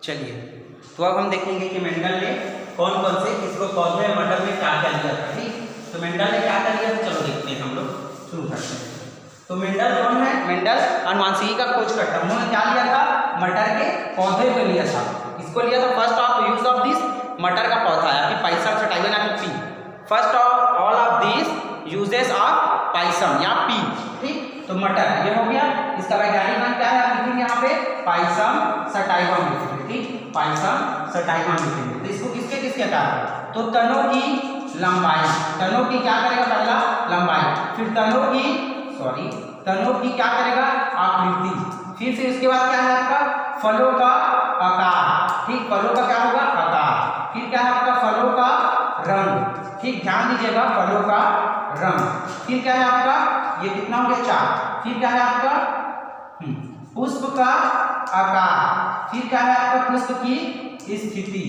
चलिए, तो अब हम देखेंगे कि मेंडल ने कौन कौन से इसको पौधे मटर में क्या क्या लिया था। ठीक, तो मेंडल ने क्या क्या लिया था, चलो देखते हैं, हम लोग शुरू करते हैं। तो मेंडल कौन है? मेंडल अनुवांशिकी का खोज करता है। उन्होंने क्या लिया था? मटर के पौधे को लिया था। इसको लिया था first of use of this मटर का पौधा है पाइसम सटाइवन या P. First of all of this uses of Pisum या पी। ठीक, तो मटर ये हो गया। इसका वैज्ञानिक नाम क्या है आप लिखेंगे यहाँ पे? पाइसम सटाइवम लिखेंगे। ठीक, पाइसम सटाइवम लिखेंगे। तो इसको किसके किसके कारण? तो तनों की लंबाई, तनों की क्या करेगा? पहला लंबाई, फिर तनों की क्या करेगा? आकृति, फिर उसके बाद क्या है आपका? फलों का आकार। ठीक, फलों का क्या होगा? आकार। फिर क्या है आपका? फलों का रंग। ठीक, ध्यान दीजिएगा, फलों का रंग। फिर क्या है आपका? ये कितना हो गया? 4। फिर क्या है आपका? पुष्प का आकार। फिर क्या है आपका? पुष्प की स्थिति।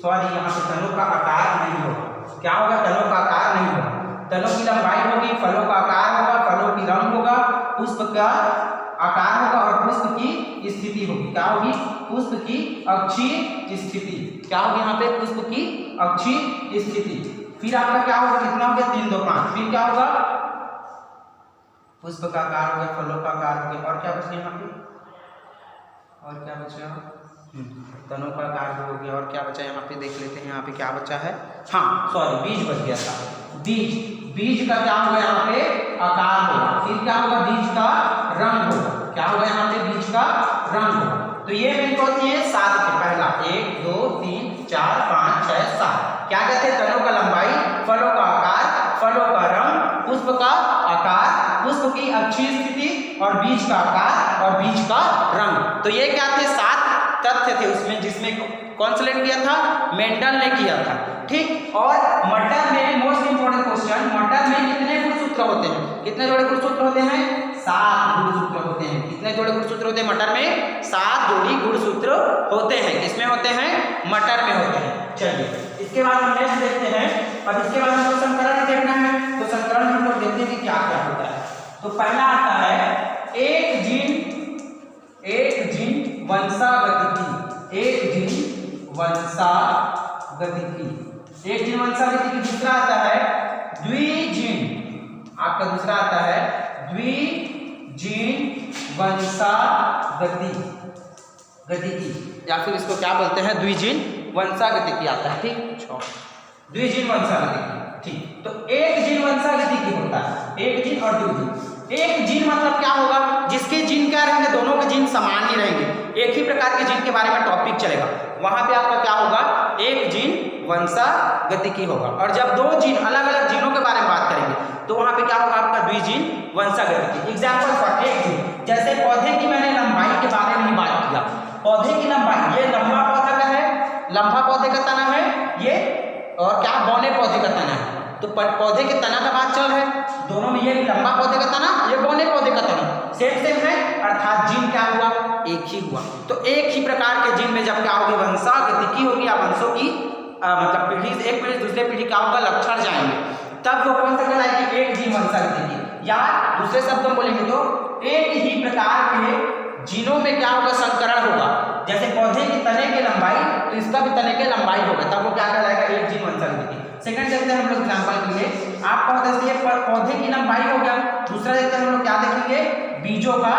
सॉरी, यहाँ पे तनों का आकार नहीं होगा। क्या होगा? तनों का आकार नहीं होगा। तनों की लंबाई होगी, फलों का आकार होगा, फलों की रंग होगा, पुष्प का आकार होगा और पुष्प की स्थिति होगी। क्या होगी? पुष्प की अक्षीय स्थिति। क्या होगी यहाँ पे? पुष्प की अक्षीय स्थिति। फिर आपका क्या होगा? कितना हो गया? 3, 2, 5। फिर क्या होगा? पुष्प का आकार हो गया, फलों का आकार हो गया, और क्या बचा यहाँ पे? और क्या बचा? तनों का आकार हो गया, और क्या बचा यहाँ पे? देख लेते हैं यहाँ पे क्या बचा है। हाँ सॉरी, बीज बच गया था। बीज का क्या होगा यहाँ पे? आकार होगा। फिर क्या होगा? बीज का रंग होगा। क्या होगा यहाँ पे? बीज का रंग होगा। तो ये मिलकर होती है 7 के। पहला 1, 2, 3, 4, 5, 6, 7। क्या कहते हैं? तनों का लंबाई, फलों का आकार, फलों का रंग, पुष्प का आकार, पुष्प की अक्षीय स्थिति और बीज का आकार और बीज का रंग। तो ये क्या थे? 7 तथ्य थे उसमें, जिसमें कौन सेलेक्ट किया था? मेंडल ने किया था। ठीक, और मटर में मोस्ट इंपोर्टेंट क्वेश्चन, मटर में कितने गुणसूत्र होते हैं? कितने जोड़े गुणसूत्र होते हैं? 7 गुणसूत्र होते हैं। कितने जोड़े गुणसूत्र होते हैं मटर में? 7 जोड़ी गुणसूत्र होते हैं। किसमें होते हैं? मटर में होते हैं। चलिए, इसके बाद हम नेक्स्ट देखते हैं। अब इसके बाद हमको संकरण देखना है। तो संकरण में हम लोग देखते हैं कि क्या क्या होता है। तो पहला आता है एक जीन वंशागतिकी। एक जीन वंशागतिकी। दूसरा आता है द्विजीन। आपका दूसरा आता है द्विजीन वंशागतिकी, या फिर इसको क्या बोलते हैं? द्विजीन वंशागतिकी आता है। ठीक, द्विजीन वंशागतिकी। ठीक, तो एक जीन वंशागतिकी होता है, एक जीन और द्विजीन। एक जीन मतलब क्या होगा? जिसके जीन क्या रहेंगे? दोनों के जीन समान ही रहेंगे, एक ही प्रकार के जीन के बारे में टॉपिक चलेगा। वहां पे आपका क्या होगा? एक जीन वंशागतिकी होगा। और जब 2 जीन अलग अलग जीनों के बारे में बात करेंगे तो वहां पे क्या होगा? आपका द्विजीन वंशागतिकी। एग्जाम्पल फॉर एक जीन, जैसे पौधे की मैंने लंबाई के बारे में ही बात किया। पौधे की लंबाई, ये लंबा पौधा का है, लंबा पौधे का तना है ये, और क्या? बौने पौधे का तना है। तो पौधे के तना का बात चल रहा है, दोनों में, ये लंबा पौधे का तना, ये बौने पौधे का तना, सेम है, अर्थात जीन क्या हुआ? एक ही हुआ। तो एक ही प्रकार के जीन में जब क्या होगी? वंशागतिकी होगी, या वंशों की मतलब पीढ़ी से एक पीढ़ी दूसरे पीढ़ी क्या होगा? लक्षण जाएंगे, तब वो कौन सा कहलाएगी? एक जीन वंशागतिकी। या दूसरे शब्द में बोलेंगे तो एक ही प्रकार के जीनों में क्या होगा? संकरण होगा। जैसे पौधे की तने की लंबाई, तो इसका भी तने की लंबाई होगा, तब वो क्या कहलाएगा? एक जीन वंशागतिकी। सेकंड देखते हैं हम लोग एग्जांपल के लिए। आपका जैसे पौधे की लंबाई हो गया। दूसरा देखते हैं हम लोग क्या देखेंगे? बीजों का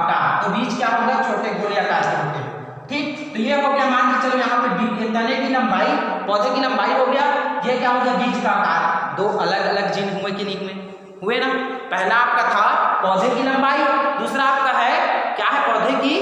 आकार। तो बीज क्या होगा? छोटे गोले आकार के होते हैं। ठीक, तो ये हो गया, मान के चलो यहाँ पे तने की लंबाई, पौधे की लंबाई हो गया, ये क्या हो गया? बीज का आकार। 2 अलग अलग जीन हुए कि नहीं हुए ना? पहला आपका था पौधे की लंबाई, दूसरा आपका है क्या है? पौधे की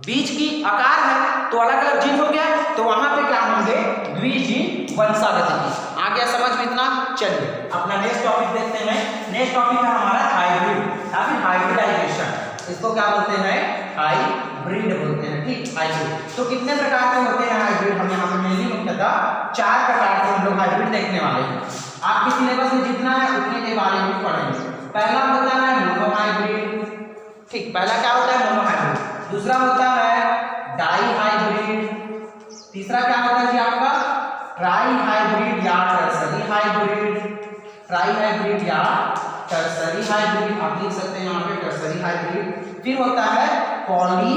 बीज की आकार है, तो अलग अलग जीन हो गया। तो वहां पे क्या होंगे? द्विजीन वंशागतिकी। आ गया समझ में इतना? चलिए अपना नेक्स्ट टॉपिक देखते हैं। नेक्स्ट टॉपिक है हमारा हाइब्रिड या फिर हाइब्रिडाइजेशन। इसको क्या बोलते हैं? हाइब्रिड बोलते हैं। ठीक, हाइब्रिड। तो कितने प्रकार के होते हैं हाइब्रिड? हम यहाँ पे मेनली मुख्यतः 4 प्रकार के हम लोग हाइब्रिड देखने वाले हैं। आपके सिलेबस में जितना है उतने के बारे में पढ़ेंगे। पहला होता है मोनो हाइब्रिड। ठीक, पहला क्या होता है? Mono hybrid. दूसरा होता है डाई हाइब्रिड। तीसरा क्या होता है जी आपका? ट्राई हाइब्रिड या टर्सरी हाइब्रिड। ट्राई हाइब्रिड या टर्सरी हाइब्रिड, आप लिख सकते हैं यहाँ पे टर्सरी हाइब्रिड। फिर होता है पॉली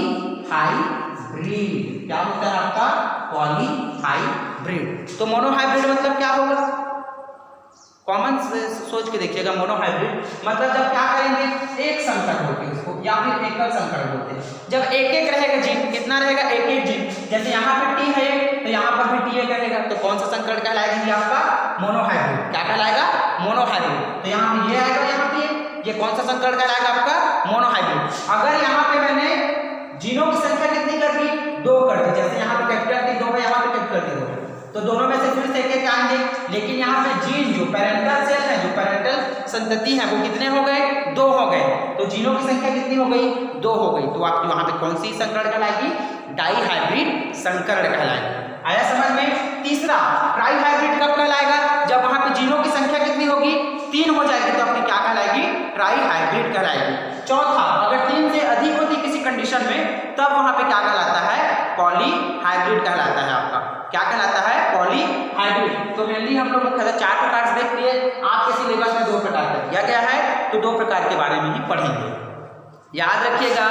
हाइब्रिड। क्या होता है आपका? पॉलीहाइब्रिड। तो मोनोहाइब्रिड मतलब क्या होगा? कॉमन सोच के देखिएगा। मोनोहाइब्रिड मतलब जब क्या करेंगे, एक संकर बोलते हैं इसको, या फिर एकल संकर बोलते हैं। जब एक एक रहेगा जीन, कितना रहेगा? एक एक जीन। जैसे यहाँ पे टी है तो यहाँ पर भी टी रहेगा, तो कौन सा संकर कहलाएगा? ये आपका मोनोहाइब्रिड। क्या कहलाएगा? मोनोहाइब्रिड। तो यहाँ पे ये आएगा, यहाँ पे ये कौन सा संकर कहलाएगा? आपका मोनोहाइब्रिड। अगर यहाँ पे मैंने जीनों की संख्या कितनी कर दी? 2 कर दी। जैसे यहाँ पे कैपिटल टी 2 है, यहाँ पे कैपिटल टी 2 है, तो दोनों में से फिर से एक आएंगे। लेकिन यहाँ पे जीन जो पेरेंटल सेल है, जो पेरेंटल संतति है, वो कितने हो गए? 2 हो गए। तो जीनों की संख्या कितनी हो गई? 2 हो गई। तो आपकी वहां पे कौन सी संकर कहलाएगी? डाइहाइब्रिड संकर कहलाएगी। आया समझ में? तीसरा ट्राइहाइब्रिड कब कहलाएगा? जब वहां पे जीनों की संख्या कितनी होगी? 3 हो जाएगी, तो आपकी क्या कहलाएगी? ट्राइहाइब्रिड कहलाएगी। चौथा, अगर 3 से अधिक होती किसी कंडीशन में, तब वहां पे क्या कहलाता है? पॉलीहाइब्रिड कहलाता है। आपका क्या कहलाता है? पॉलीहाइब्रिड। तो मेनली हम लोग मुख्यतः 4 प्रकार से देख लिए। आपके सिलेबस में 2 प्रकार का दिया गया है, तो 2 प्रकार के बारे में ही पढ़ेंगे। याद रखिएगा,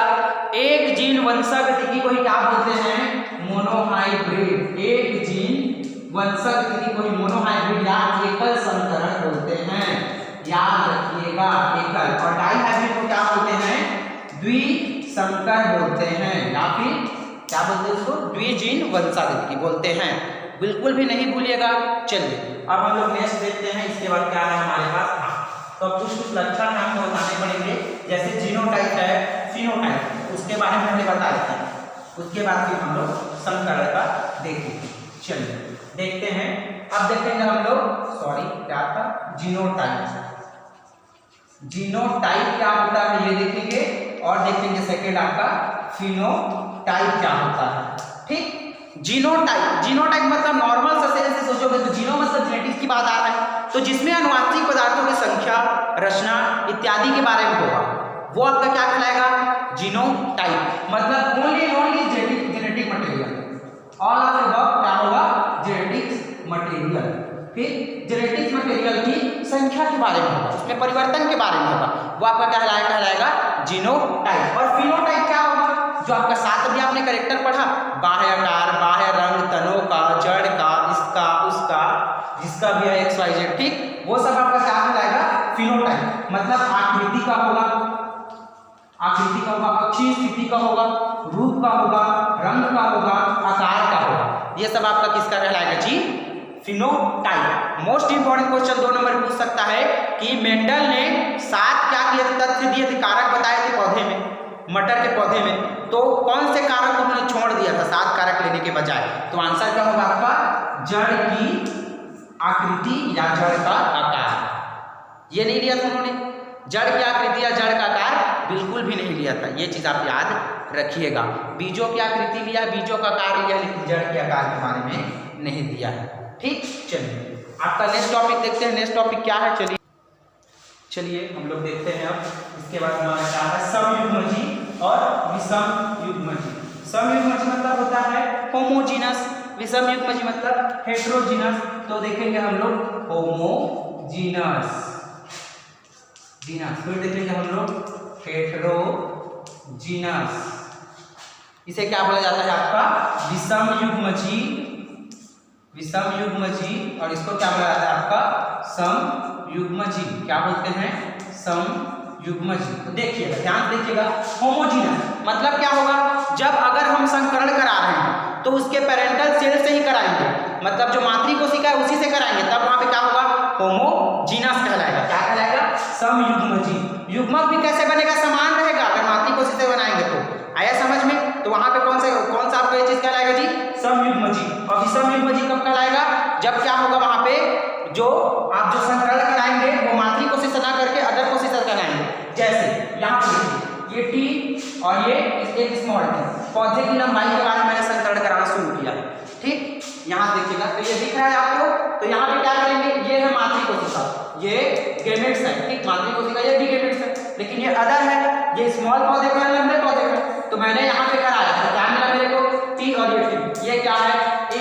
एक जीन वंशागतिकी को ही क्या बोलते हैं? मोनोहाइब्रिड। एक जीन वंशागतिकी को ही मोनोहाइब्रिड या एकल संकरण बोलते हैं। याद रखिएगा, एकल। और डाइहाइब्रिड को क्या बोलते हैं? द्विसंकर बोलते हैं, या फिर क्या बोलते हैं उसको? द्विजीन वंशागतिकी बोलते हैं। बिल्कुल भी नहीं भूलिएगा। चलिए अब हम लोग नेक्स्ट देखते हैं, इसके बाद क्या है हमारे पास। तो अब कुछ लक्षण हमें बताने पड़ेंगे, जैसे जीनोटाइप है, फिनोटाइप, उसके बारे में हमने बता दिया। उसके बाद फिर हम लोग संकरण का देखेंगे। चलिए देखते हैं। अब देखेंगे हम लोग, सॉरी क्या था? जीनोटाइप। जीनोटाइप क्या होता है ये देखेंगे, और देखेंगे सेकेंड आपका फिनोटाइप क्या होता है। ठीक, जीनोटाइप मतलब नॉर्मल से सोचोगे तो जीनो मतलब जेनेटिक्स की बात आ रहा है, तो जिसमें अनुवांशिक पदार्थों की संख्या, रचना इत्यादि के बारे में होगा, वो आपका क्या कहलाएगा? जीनोटाइप। मतलब only genetic material, all of the above क्या होगा? Genetics material. फिर जेनेटिक्स मटेरियल की संख्या के बारे में होगा, उसमें परिवर्तन के बारे में होगा, वो आपका कहलाएगा जीनोटाइप। और फिनोटाइप क्या होगा? जो आपका 7 अभी आपने कैरेक्टर पढ़ा, बाह्य आकार, बाह्य रंग, तनों का, जड़ का, इसका, उसका, जिसका भी है XYZ, ठीक, वो सब आपका क्या कहलाएगा? फिनोटाइप। मतलब आकृति का होगा, अक्षीय स्थिति का होगा, रूप का होगा, रंग का होगा, आकार का होगा, ये सब आपका किसका कहलाएगा जी? Phenotype. Most important question 2 number पूछ सकता है कि मेंडल ने 7 क्या किए थे? तथ्य दिए थे, कारक बताए थे पौधे में, मटर के पौधे में, तो कौन से कारक उन्होंने छोड़ दिया था 7 कारक लेने के बजाय? तो आंसर क्या होगा आपका? जड़ की आकृति या जड़ का आकार। ये नहीं लिया था उन्होंने, जड़ की आकृति या जड़ का आकार बिल्कुल भी नहीं लिया था। ये चीज आप याद रखिएगा। बीजों की आकृति लिया, बीजों का आकार लिया, लेकिन जड़ के आकार के बारे में नहीं दिया है। ठीक, चलिए आपका नेक्स्ट टॉपिक देखते हैं। नेक्स्ट टॉपिक क्या है? चलिए हम लोग देखते हैं। अब इसके बाद हमारा क्या है? समयुग्मजीव और विषमयुग्मजीव। समयुग्मजीव मतलब होता है होमोजीनस, विषमयुग्मजीव मतलब हेटेरोजीनस। तो देखेंगे हम लोग होमोजीनस, फिर देखेंगे हम लोग हेटेरोजीनस। इसे क्या बोला जाता है? आपका विषमयुग्मजीव, और इसको क्या बोला जाता है? आपका समयुग्मजीव। क्या बोलते हैं? समयुग्मजीव। तो देखिएगा, ध्यान देखिएगा, होमोजीनस मतलब क्या होगा? जब अगर हम संकरण करा रहे हैं तो उसके पेरेंटल सेल से ही कराएंगे, मतलब जो मातृ कोशिका है उसी से कराएंगे, तब वहां पे क्या होगा? होमोजीनस कहलाएगा। क्या कहलाएगा? समयुग्मजीव। युग्मक भी कैसे बनेगा? समान रहेगा अगर मातृ कोशिका से बनाएंगे तो। आया समझ में? तो वहां पे कौन सा आपको ये चीज कहलाएगा जी? समयुग्मजीव। और विषमयुग्मजीव कब कहलाएगा? जब क्या होगा वहां पे, जो आप जो संकरण कराएंगे वो मातृ कोशिका ना करके अदर कोशिका कराएंगे। जैसे यहाँ पे ये टी और ये एक स्मॉल टी, पौधे की लंबाई के बारे में मैंने संकरण कराना शुरू किया। ठीक, यहाँ देखिएगा, तो ये दिख रहा है आपको। तो यहाँ पे क्या करेंगे? ये है मातृ कोशिका, ये गेमेट्स है। ठीक, मातृ कोशिका ये भी गेमेट्स है, लेकिन ये अदर है, ये स्मॉल पौधे का है, लंबे पौधे का। तो मैंने यहाँ पे कराया था, क्या मिला मेरे को? टी और ये टी। ये क्या है?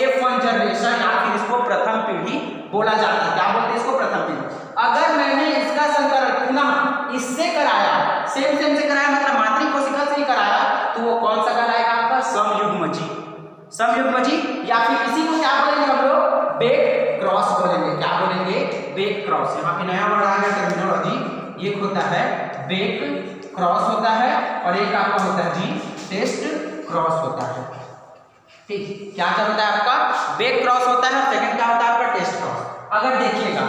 F1 जनरेशन, या फिर इसको प्रथम पीढ़ी बोला जाता है। क्या बोलते हैं इसको? प्रथम पीढ़ी। अगर मैंने इसका संकरण पुनः इससे कराया, सेम से कराया, मतलब मातृ कोशिका से ही कराया, तो वो कौन सा कहलाएगा? आपका समयुग्मजीव। समयुग्मजी, या फिर इसी को क्या बोलेंगे हम लोग, बेक क्रॉस बोलेंगे। क्या बोलेंगे, बेक क्रॉस। यहाँ पे नया वर्ड आ गया टर्मिनोलॉजी, एक होता है बेक क्रॉस होता है और एक आपका होता है जी टेस्ट क्रॉस होता है। ठीक, क्या क्या होता है आपका, बेक क्रॉस होता है, सेकंड क्या होता है आपका टेस्ट क्रॉस। अगर देखिएगा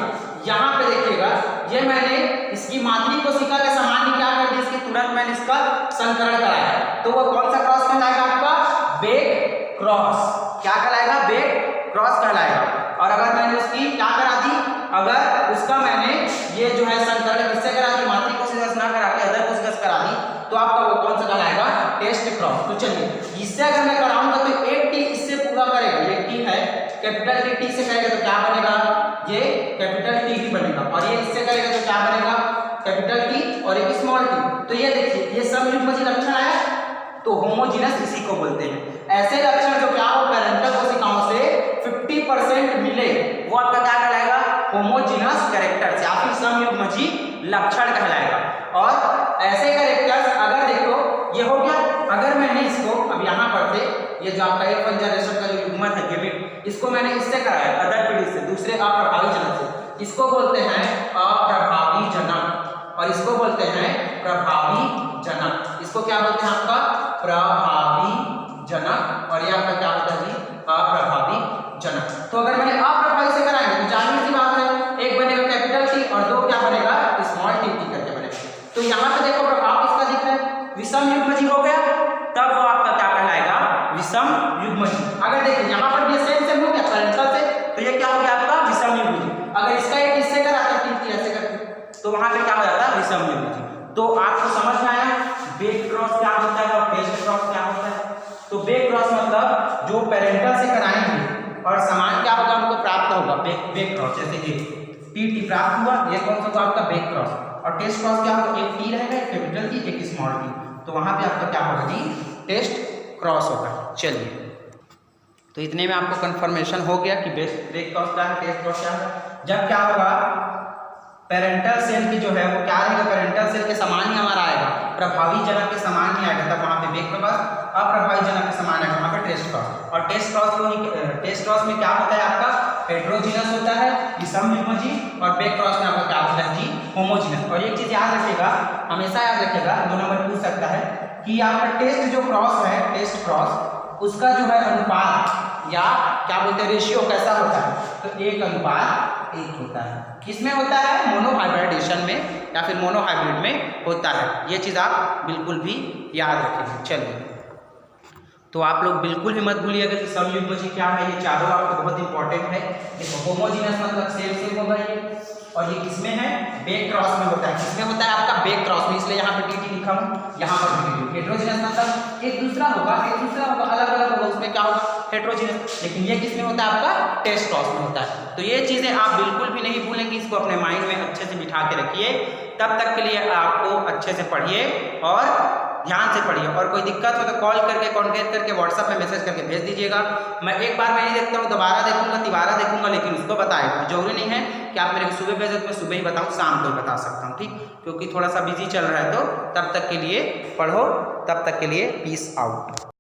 यहाँ पे देखिएगा, ये मैंने इसकी मादरी कोशिका के समान ही क्या कर दिया, इसकी तुरंत मैंने इसका संकरण कराया, तो वो कौन सा क्रॉस कहलाएगा आपका, बेक क्रॉस। क्या कहलाएगा, बेक क्रॉस कहलाएगा। और अगर मैंने उसकी क्या करा दी, अगर उसका मैंने ये जो है संकरण किससे करा दी, मातृ कोशिका से ना करा के अदर कोशिका से करा दी, तो आपका वो कौन सा कहलाएगा, टेस्ट क्रॉस। तो चलिए इससे अगर मैं कराऊंगा तो एक टी इससे पूरा करेगा, एक टी है कैपिटल टी से करेगा तो क्या बनेगा, ये कैपिटल टी ही बनेगा, और ये इससे करेगा तो क्या बनेगा, कैपिटल टी और एक स्मॉल टी। तो ये देखिए ये समयुग्मजी लक्षण आया, तो होमोजीनस इसी को बोलते हैं। ऐसे लक्षण जो क्या हो पैरेंटल कोशिकाओं से 50% मिले, वो आपका क्या कहलाएगा, होमोजीनस कैरेक्टर्स या फिर समयुग्मजी लक्षण कहलाएगा। और ऐसे कैरेक्टर्स अगर देखो ये हो गया, अगर मैंने इसको अब यहाँ पर से ये जो आपका एक जनरेशन का जो युग्मन है गेमेट, इसको मैंने इससे कराया अदर पीढ़ी से, दूसरे अप्रभावी जनक से, इसको बोलते हैं अप्रभावी जनक और इसको बोलते हैं प्रभावी जनक। इसको क्या बोलते हैं आपका, प्रभावी जनक, और ये आपका क्या होता है जी, अप्रभावी जनक। तो अगर मैंने अप्रभावी से कराएंगे तो जाहिर सी बात है एक बनेगा कैपिटल टी और दो क्या बनेगा, स्मॉल टी करके बनेगा। तो यहाँ पे देखो प्रभाव किसका दिख रहा है, विषम युग्मजी हो गया, तब वो आपका क्या कहलाएगा, विषम युग्मजी। अगर देखिए यहाँ पर भी सेम हो गया पैरेंटल से, तो ये क्या हो गया आपका विषम युग्मजी। अगर इसका एक इससे कराते टी ऐसे करके, तो वहां पे क्या हो जाता है, विषम युग्मजी। तो आपको समझ में आया बेक क्रॉस क्या होता है और टेस्ट क्रॉस क्या होता है। तो बेक क्रॉस मतलब जो पेरेंटल से कराएंगे और समान क्या होगा हमको प्राप्त होगा, बेक क्रॉस। जैसे कि टी प्राप्त हुआ, ये कौन सा होगा आपका बेक क्रॉस। और टेस्ट क्रॉस क्या होगा, एक टी रहेगा, एक कैपिटल टी, एक स्मॉल टी, तो वहां पे आपका क्या होगा जी, टेस्ट क्रॉस होगा। चलिए तो इतने में आपको कंफर्मेशन हो गया कि बेक क्रॉस क्या है, टेस्ट क्रॉस क्या है। जब क्या होगा पेरेंटल सेल की जो है वो क्या रहेगा, पेरेंटल सेल के समान ही हमारा आएगा, प्रभावी जनक के समान ही आएगा, तब वहाँ पे बेक क्रॉस, अप्रभावी जनक के समान आएगा वहाँ पे टेस्ट क्रॉस। और टेस्ट क्रॉस में क्या होता है आपका, हेट्रोजीनस होता है विषम युग्मजी, और बेक क्रॉस में आपका क्या होता है जी, होमोजीनस। और एक चीज याद रखिएगा, हमेशा याद रखिएगा, 2 नंबर पूछ सकता है कि आपका टेस्ट जो क्रॉस है, टेस्ट क्रॉस, उसका जो है अनुपात या क्या बोलते हैं रेशियो कैसा होता है, तो 1:1 होता है। किसमें होता है, मोनोहाइब्रिडेशन में या फिर मोनोहाइब्रिड में होता है। ये चीज़ आप बिल्कुल भी याद रखेंगे। चलिए तो आप लोग बिल्कुल भी मत भूलिएगा कि समयुग्मजी क्या है, ये चारों आपको बहुत इंपॉर्टेंट है। देखो होमोजीनस मतलब सेम होगा ये, और ये किसमें है, बेक क्रॉस में होता है। किसमें होता है आपका, बेक क्रॉस में, इसलिए यहाँ पे टी लिखा हूँ, यहाँ पर टी। हेट्रोजीनस मतलब एक दूसरा होगा, अलग अलग होगा, उसमें क्या होगा हेट्रोजीनस। लेकिन ये किसमें होता है आपका, टेस्ट क्रॉस में होता है। तो ये चीज़ें आप बिल्कुल भी नहीं भूलेंगे, इसको अपने माइंड में अच्छे से बिठा के रखिए। तब तक के लिए आपको अच्छे से पढ़िए और ध्यान से पढ़िए। और कोई दिक्कत हो तो कॉल करके कॉन्टैक्ट करके व्हाट्सएप में मैसेज करके भेज दीजिएगा। मैं एक बार मैं नहीं देखता हूँ, दोबारा देखूंगा, तिबारा देखूंगा, लेकिन उसको बताएगा। जरूरी नहीं है कि आप मेरे को सुबह भेजो तो मैं सुबह ही बताऊँ, शाम को ही बता सकता हूँ, ठीक, क्योंकि थोड़ा सा बिजी चल रहा है। तो तब तक के लिए पढ़ो, तब तक के लिए पीस आउट।